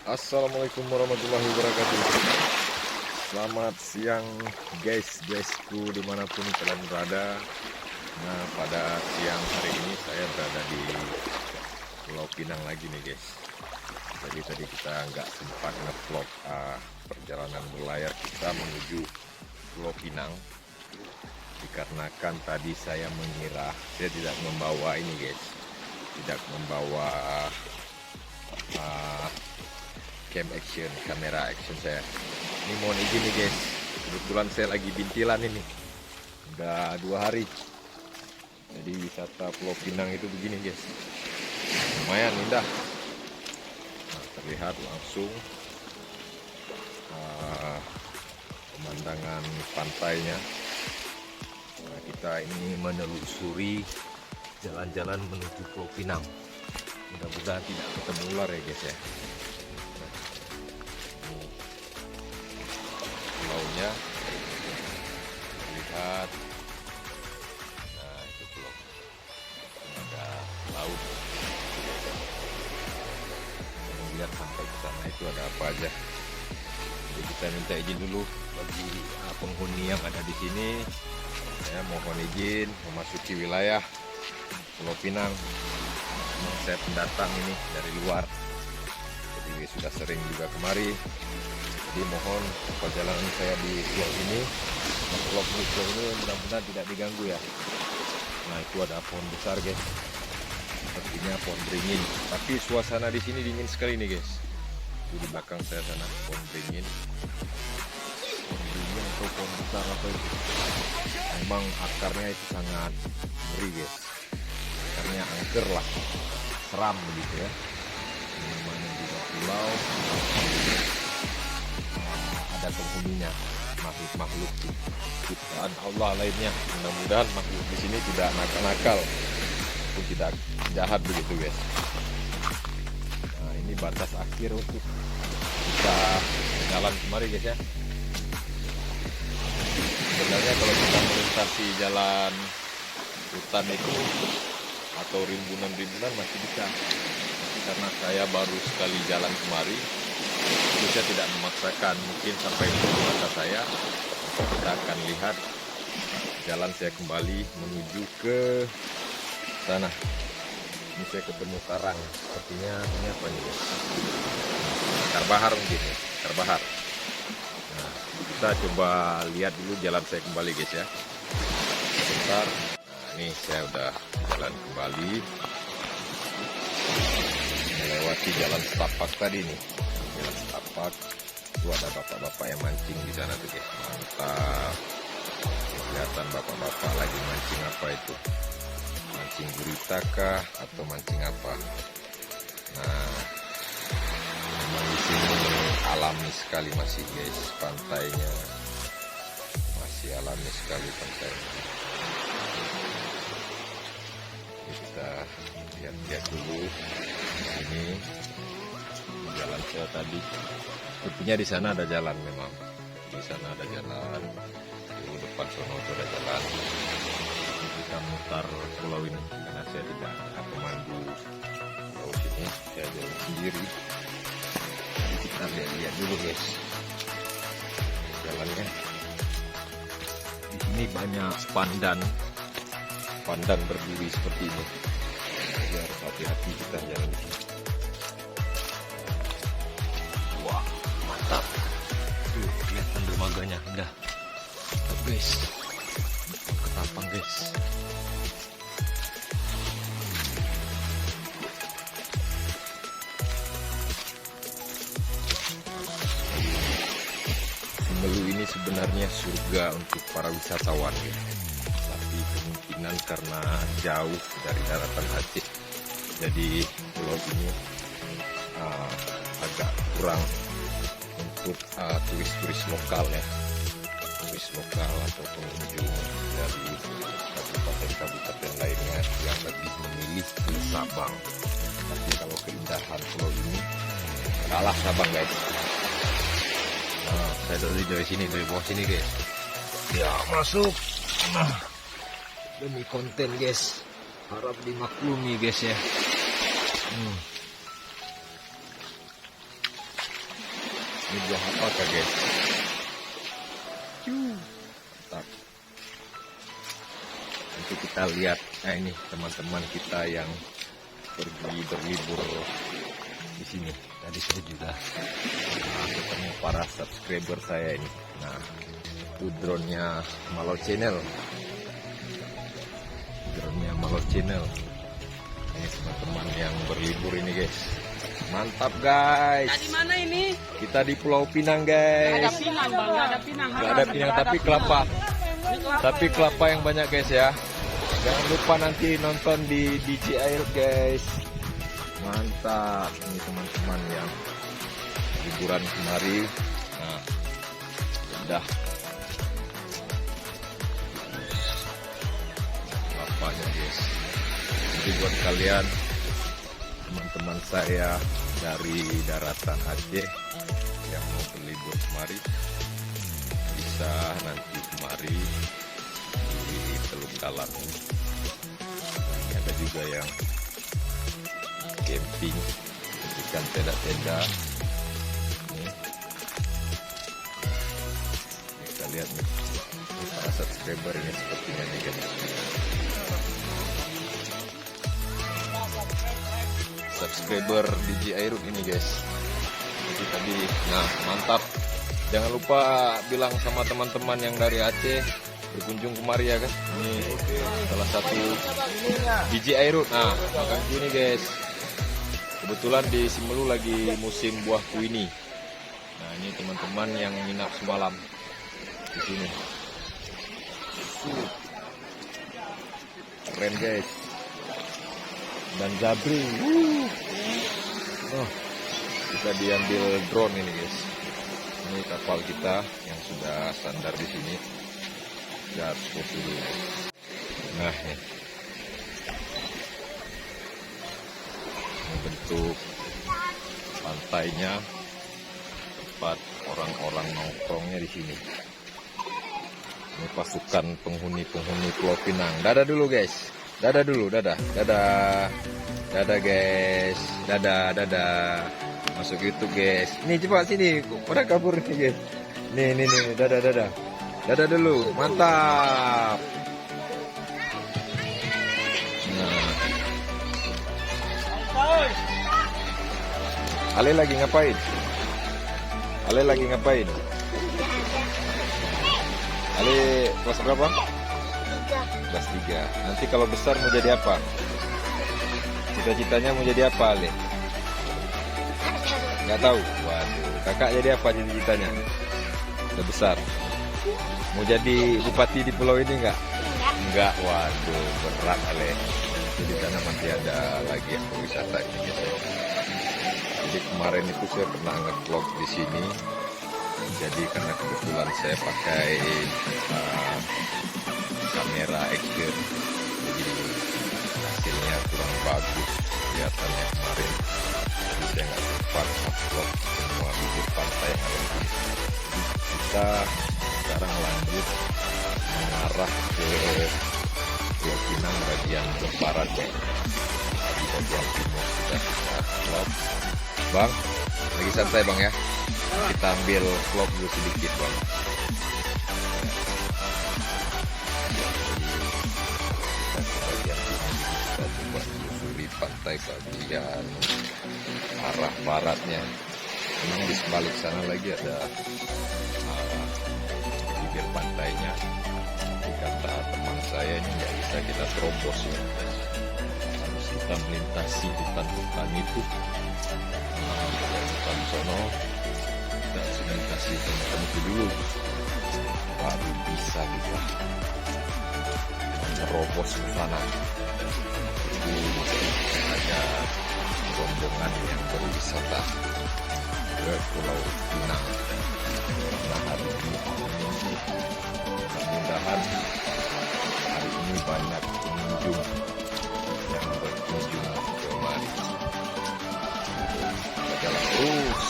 Assalamualaikum warahmatullahi wabarakatuh. Selamat siang guysku dimanapun kalian berada. Nah, pada siang hari ini saya berada di Pulau Pinang lagi nih guys. Jadi tadi kita nggak sempat nge-vlog perjalanan berlayar kita menuju Pulau Pinang, dikarenakan tadi saya mengira saya tidak membawa ini guys, tidak membawa cam action, kamera action saya. Ini mohon izin nih guys, kebetulan saya lagi bintilan ini udah 2 hari. Jadi wisata Pulau Pinang itu begini guys, lumayan indah. Nah, terlihat langsung pemandangan pantainya. Nah, kita ini menelusuri jalan-jalan menuju Pulau Pinang. Mudah-mudahan tidak ketemu ular ya guys ya. Pulaunya lihat, nah itu pulau, ada laut. Lihat sampai ke sana itu ada apa aja. Jadi kita minta izin dulu bagi penghuni yang ada di sini. Saya mohon izin memasuki wilayah Pulau Pinang. Saya pendatang ini dari luar, jadi sudah sering juga kemari. Jadi mohon perjalanan saya di vlog ini, mudah-mudahan tidak diganggu ya. Nah itu ada pohon besar guys, sepertinya pohon beringin. Tapi suasana di sini dingin sekali nih guys. Itu di belakang saya sana pohon beringin. Pohon beringin atau pohon besar apa itu? Memang akarnya itu sangat ngeri guys. Akarnya angker lah, seram begitu ya. Namanya juga pulau. Ada penghuninya, makhluk ciptaan Allah lainnya. Mudah-mudahan makhluk di sini tidak nakal-nakal ataupun tidak jahat begitu guys. Nah ini batas akhir untuk kita jalan kemari guys ya. Sebenarnya kalau kita melintasi jalan hutan itu atau rimbunan-rimbunan masih bisa, karena saya baru sekali jalan kemari. Jadi saya tidak memaksakan, mungkin sampai di mata saya kita akan lihat jalan saya kembali menuju ke sana. Ini saya ketemu karang, sepertinya ini apa nih guys? Karbahar mungkin ya, karbahar. Nah, kita coba lihat dulu jalan saya kembali guys ya. Sebentar. Nah, ini saya udah jalan kembali melewati jalan setapak tadi nih. Jalan setapak itu ada bapak-bapak yang mancing di sana tuh guys. Mantap, kelihatan bapak-bapak lagi mancing apa itu, mancing gurita kah atau mancing apa. Nah memang di sini alami sekali masih guys, pantainya masih alami sekali pantainya. Kita lihat-lihat dulu ini jalan saya tadi. Sepertinya di sana ada jalan, memang di sana ada jalan, di depan sono itu ada jalan. Kita mutar pulau ini karena saya tidak akan memandu pulau ini, saya jalan sendiri. Jadi kita lihat dulu guys jalannya. Di sini banyak pandan berduri seperti ini. Jadi harus hati-hati kita jalan di sini. Wah, mantap. Tuh, kelihatan dermaganya indah. Guys, ketapang guys. Melu ini sebenarnya surga untuk para wisatawan ya. Tapi kemungkinan karena jauh dari daratan Aceh, jadi pulau ini agak kurang untuk turis-turis lokal ya, turis lokal atau pengunjung dari kabupaten-kabupaten lainnya yang lebih memilih ke Sabang. Tapi kalau keindahan pulau ini kalah Sabang guys. Nah, saya dari sini, dari bawah sini guys. Ya masuk. Nah, demi konten guys, harap dimaklumi guys ya. Ini buah apa kah guys? Mantap. Nanti kita lihat. Nah ini teman-teman kita yang pergi berlibur di sini. Tadi saya juga ketemu para subscriber saya ini. Nah, itu drone-nya Malo Channel. Drone-nya Malo Channel. Ini teman-teman yang berlibur ini guys. Mantap guys. Di mana ini? Kita di Pulau Pinang guys. Ada pinang bang, nggak ada pinang. Gak ada pinang tapi kelapa. Tapi kelapa yang banyak guys ya. Jangan lupa nanti nonton di DJ Air guys. Mantap. Ini teman-teman yang liburan kemari. Nah, udah. Kelapanya guys. Jadi buat kalian teman-teman saya dari daratan Aceh yang mau berlibur kemari, bisa nanti kemari di Teluk Dalam. Ini ada juga yang camping, ikan tenda-tenda. Ini kita lihat nih, ini para subscriber ini sepertinya nih guys. Subscriber DJ Airut ini guys. Jadi tadi, nah mantap. Jangan lupa bilang sama teman-teman yang dari Aceh berkunjung kemari ya kan. Ini salah satu DJ Airut. Nah makan ini guys. Kebetulan di Simelu lagi musim buah kuini. Nah ini teman-teman yang nginap semalam di sini. Keren guys. Dan Zabri, oh, kita diambil drone ini guys. Ini kapal kita yang sudah standar di sini. Kita harus foto dulu. Nah, ini bentuk pantainya, tempat orang-orang nongkrongnya di sini. Ini pasukan penghuni-penghuni Pulau Pinang. Dadah dulu guys. Dadah dulu, dadah, dadah, dadah guys, dadah, dadah, masuk YouTube guys. Nih cepat sini, pada kabur nih guys. Nih, dadah, dadah, dadah dulu, mantap. Nah, Ale lagi ngapain? Ale lagi ngapain? Ale kelas berapa? Kelas 3. Nanti kalau besar mau jadi apa? Cita-citanya mau jadi apa, Ale? Nggak tahu. Waduh, kakak jadi apa cita-citanya? Udah besar. Mau jadi bupati di pulau ini nggak? Enggak. Waduh, berat, Ale. Jadi karena masih ada lagi yang wisata ini guys. Jadi kemarin itu saya pernah nge-vlog di sini. Jadi karena kebetulan saya pakai kamera action, jadi hasilnya kurang bagus kelihatannya kemarin. Jadi saya nggak sempat upload semua bibir pantai yang ada di sini. Kita sekarang lanjut mengarah ke Pulau Pinang bagian barat ya. Di bagian timur sudah kita vlog. Bang, lagi santai bang ya. Kita ambil vlog dulu sedikit bang. Pantai bagian arah baratnya. Memang di sebalik sana lagi ada bibir pantainya. Tapi kata teman saya ini nggak bisa kita terobos ya. Harus kita melintasi hutan-hutan itu. Hutan sono kita harus melintasi hutan itu dulu. Baru bisa kita menerobos ke sana. Ada rombongan yang berwisata ke Pulau Pinang. Nah hari ini mudah-mudahan hari ini banyak pengunjung yang berkunjung kemari. Jalan terus.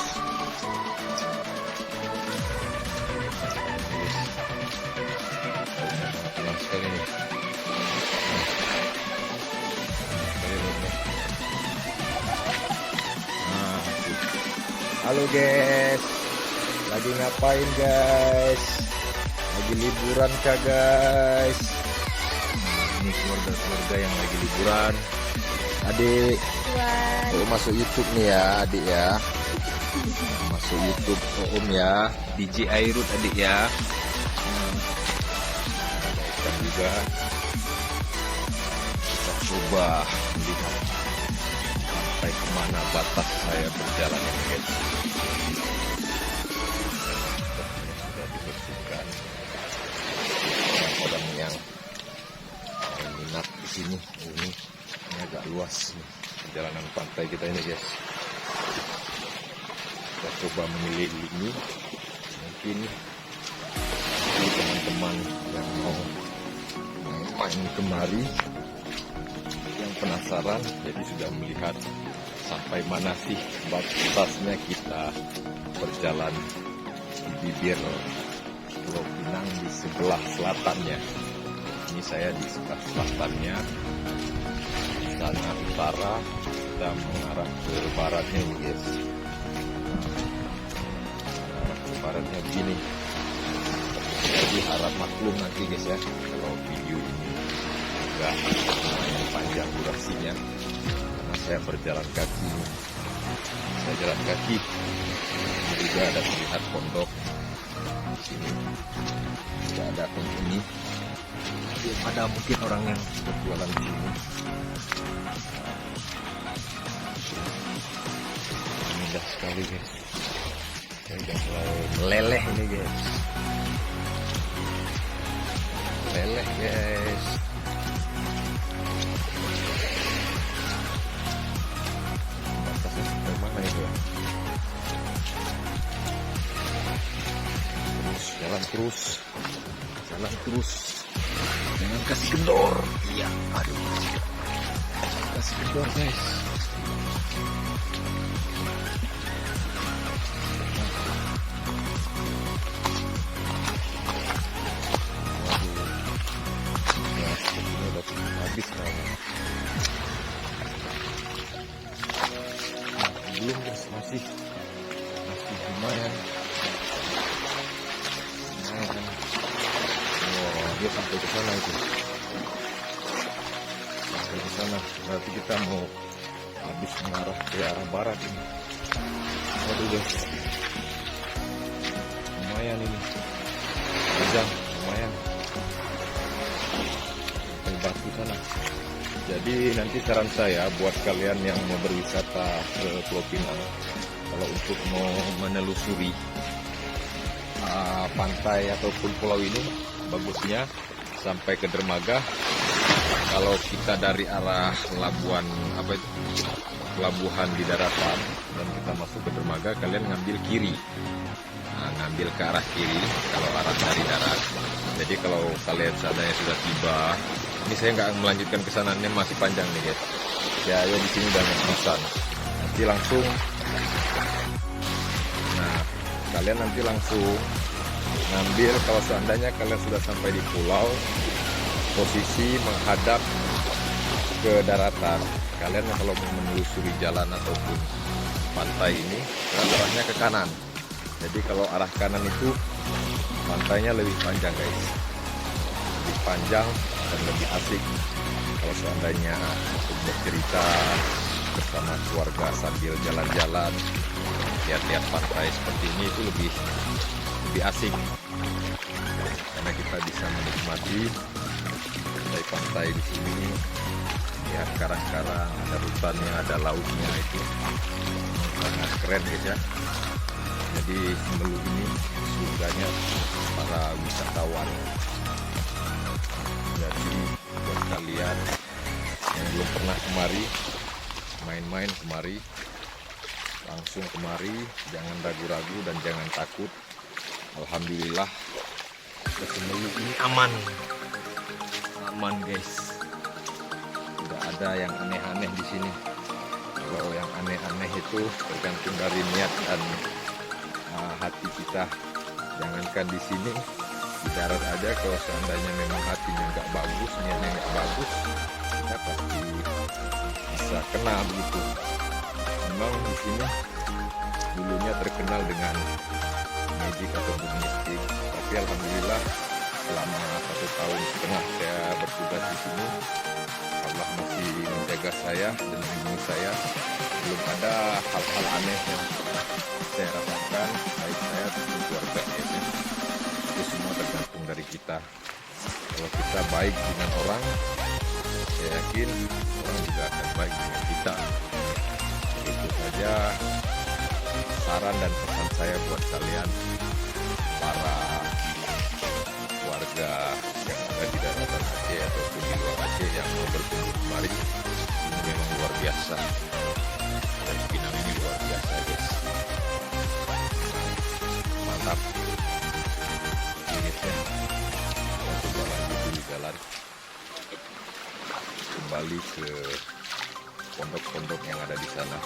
Tenang sekali nih. Halo guys, Lagi ngapain guys? Lagi liburan kah guys? Ini keluarga-keluarga yang lagi liburan. Adik, oh, masuk YouTube nih ya adik ya. Masuk YouTube Om ya. DJ Airut adik ya. Ada ikan juga. Kita coba lihat sampai kemana batas saya berjalan ya guys. Sudah dibersihkan. Orang yang minat di sini, ini agak luas nih perjalanan pantai kita ini guys. Kita coba mengelilingi, mungkin teman-teman yang mau main kemari yang penasaran, jadi sudah melihat sampai mana sih batasnya kita berjalan di bibir Pulau Pinang di sebelah selatannya. Ini saya di sebelah selatannya, sana utara, kita mengarah ke baratnya nih guys. Mengarah ke baratnya begini. Jadi harap maklum nanti guys ya, kalau video ini agak lumayan panjang durasinya, karena saya berjalan kaki. Saya jalan kaki. Ini juga ada terlihat pondok di sini. Tidak ada penghuni. Ada mungkin orang yang berjualan di sini. Indah sekali guys. Saya udah mulai meleleh ini guys. Meleleh guys. Batasnya sampai mana itu ya? Terus jalan terus. Jalan terus. Jangan kasih kendor. Iya, aduh. Kasih kendor guys. Habis kan? Belum guys, masih lumayan. Oh, dia sampai ke sana itu. Sampai ke sana. Berarti kita mau habis mengarah ke arah barat ini. Waduh guys. Lumayan ini. Panjang, lumayan. Batu sana. Jadi nanti saran saya buat kalian yang mau berwisata ke Pulau Pinang, kalau untuk mau menelusuri pantai ataupun pulau ini, bagusnya sampai ke dermaga. Kalau kita dari arah pelabuhan di daratan dan kita masuk ke dermaga, kalian ngambil kiri. Ngambil ke arah kiri kalau arah dari darat. Jadi kalau kalian seandainya sudah tiba, ini saya nggak melanjutkan ke sana, ini masih panjang nih guys. Ya di sini udah ngos-ngosan. Nanti langsung, kalian nanti langsung ngambil kalau seandainya kalian sudah sampai di pulau, posisi menghadap ke daratan. Kalian kalau mau menelusuri jalan ataupun pantai ini, arahnya ke kanan. Jadi kalau arah kanan itu pantainya lebih panjang guys, lebih panjang dan lebih asik. Kalau seandainya untuk bercerita bersama keluarga sambil jalan-jalan, lihat-lihat pantai seperti ini itu lebih asik, karena kita bisa menikmati pantai di sini. Lihat karang-karang, ada hutannya, ada lautnya, itu sangat keren guys ya. Jadi Semelu ini surganya para wisatawan. Jadi buat kalian yang belum pernah kemari, main-main kemari, langsung kemari, jangan ragu-ragu dan jangan takut. Alhamdulillah ke Semelu ini aman guys. Tidak ada yang aneh-aneh di sini. Kalau yang aneh-aneh itu tergantung dari niat dan hati kita. Jangankan di sini, di darat aja kalau seandainya memang hatinya nggak bagus, niatnya nggak bagus, kita pasti bisa kena begitu. Memang di sini dulunya terkenal dengan magic ataupun mistik. Tapi alhamdulillah selama 1,5 tahun saya bertugas di sini, Allah masih menjaga saya dan melindungi saya. Belum ada hal-hal aneh yang saya rasakan, baik saya ataupun keluarga ini. Itu semua tergantung dari kita. Kalau kita baik dengan orang, saya yakin orang juga akan baik dengan kita. Itu saja saran dan pesan saya buat kalian para warga yang ada di daratan Aceh ataupun di luar Aceh yang mau berkunjung kemari. Ini memang luar biasa, dan Pinang ini luar biasa guys, mantap. Lihatnya, kita coba lanjut dulu jalan kembali ke pondok-pondok yang ada di sana,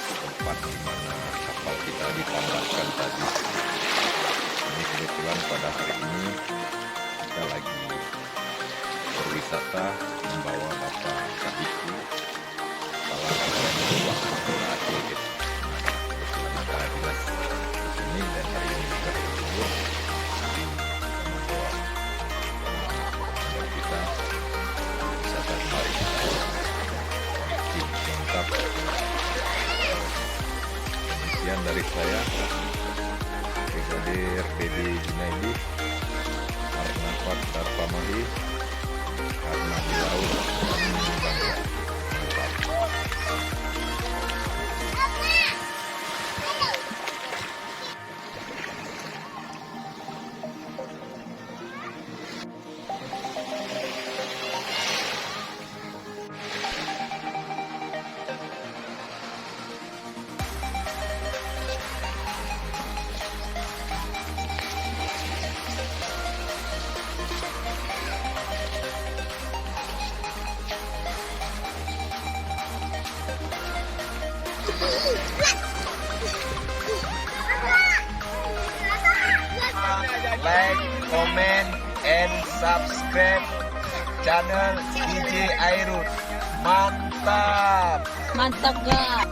tempat di mana kapal kita ditambahkan tadi. Ini kebetulan pada hari ini kita lagi berwisata membawa Bapak Kadiku kepala Kabupaten Kota Aceh gitu. Kebetulan kita dinas di sini dan hari ini juga berlibur. Membawa kita wisata kembali. Mantap. Demikian dari saya, Brigadir Dedi Junaidi, Arnafat Darpamali, karena di laut kami bangga. Mantap. Like, comment, and subscribe channel DJ Airut. Mantap. Mantap gak?